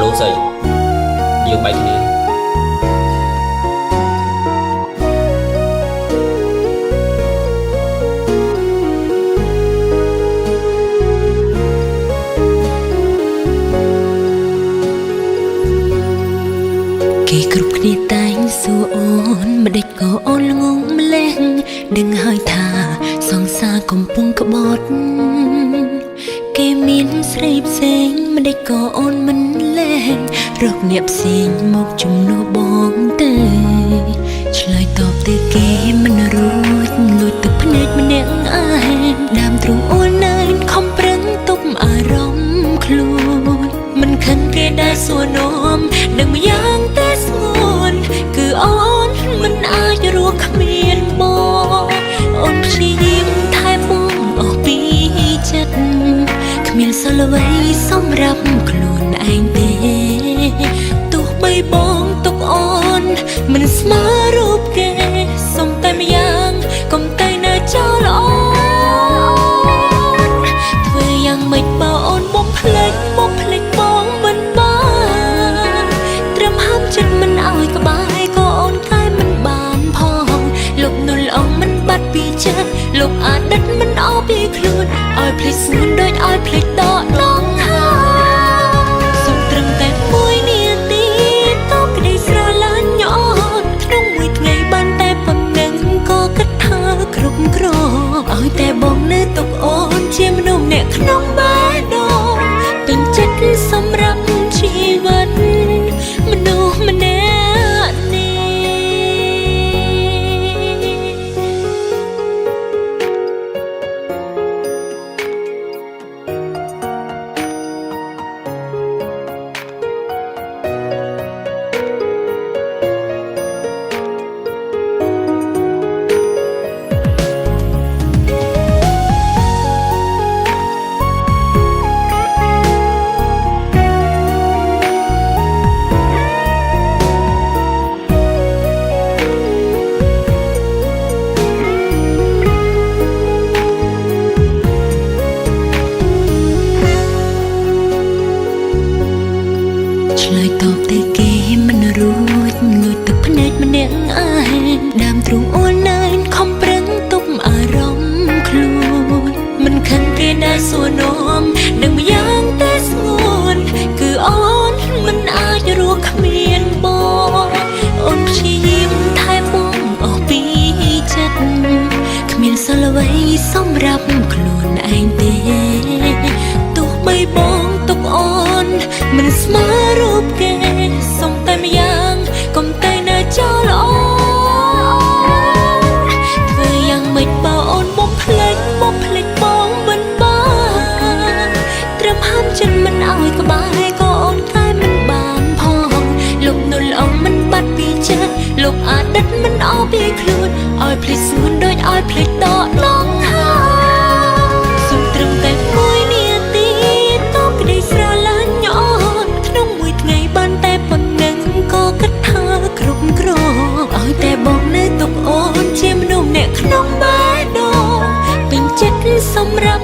ដូរស្អីយើងបែកគ្នាគេគ្រប់គ្នាតែងសួរអូនម្ដេចក៏អូនល្ងងម្លេះដឹងហើយថាសង្សារកំពុងក្បត់គេមានស្រីផ្សេងម្ដេចក៏អូនមិនលែងរកអ្នកផ្សេងមកជំនួសបងទេឆ្លើយតបទៅគេមិនរួចលួចទឹកភ្នែកម្នាក់ឯងដើមទ្រូងអូននៅខំប្រឹងទប់អារម្មណ៍ខ្លួនមិនខឹងគេដែលសួរនាំដឹងម្យ៉ាងតែស្ងួនគឺអូនមិនអាចរស់គ្មានបងអូនព្យាយាមថែបងអស់ពីចិត្តគ្មានសល់អ្វីសម្រាប់ខ្លួនឯងទេទោះបីបងទុកអូនមិនស្មើរូបគេសុំតែម្យ៉ាងកុំតែនៅចោលអូនធ្វើយ៉ាងម៉េចបើអូនបំភ្លេចបងមិនបានត្រឹមហាមចិត្តមិនឲ្យក្បែរក៏អូនតែមិនបានផងលោកនុលអងមិនបាត់ពីចិត្តលោកអាដិតមិនអោពីខ្លួនឲ្យភ្លេចស្ងួនដូចឲ្យភ្លេចដកដងហើយសុំត្រឹមតែមួយនាទីតោក្តីស្រឡាញ់អូនក្នុងមួយថ្ងៃបានតែប៉ុណ្ណឹងក៏គិតថាគ្រប់គ្រាន់ឲ្យតែបងនៅទុកអូនជាមនុស្សម្នាក់ក្នុងបេះដូងពេញចិត្តសម្រាប់ជីវិតមនុស្សម្នាក់នេះឆ្លើយតបទៅគេមិនរួចលួចទឹកភ្នែកម្នាក់ឯងដើមទ្រូងអូននៅខំប្រឹងទប់អារម្មណ៍ខ្លួនមិនខឹងគេដែលសួរនាំដឹងម្យ៉ាងតែស្ងួនគឺអូនមិនអាចរស់គ្មានបងអូនព្យាយាមថែបងអស់ពីចិត្តគ្មានសល់អ្វីសម្រាប់ខ្លួនឯងទេទោះបីបងទុកអូនមិនស្មើរូបគេសុំតែម្យ៉ាងកុំតែនៅចោលអូនធ្វើយ៉ាងម៉េចបើអូនបំភ្លេចបងមិនបានត្រឹមហាមចិត្តមិនឲ្យក្បែរក៏អូនតែមិនបានផងលោកនុលអងមិនបាត់ពីចិត្តលោកអាដិតមិនអោពីខ្លួនឲ្យភ្លេចស្ងួនដូចឲ្យភ្លេចដកដងហើយសុំត្រឹមតែមួយនាទីតោក្តីស្រឡាញ់អូនក្នុងមួយថ្ងៃបានតែប៉ុណ្ណឹងក៏គិតថាគ្រប់គ្រាន់ឲ្យតែបងនៅទុកអូនជាមនុស្សម្នាក់ក្នុងបេះដូងពេញចិត្តសម្រាប់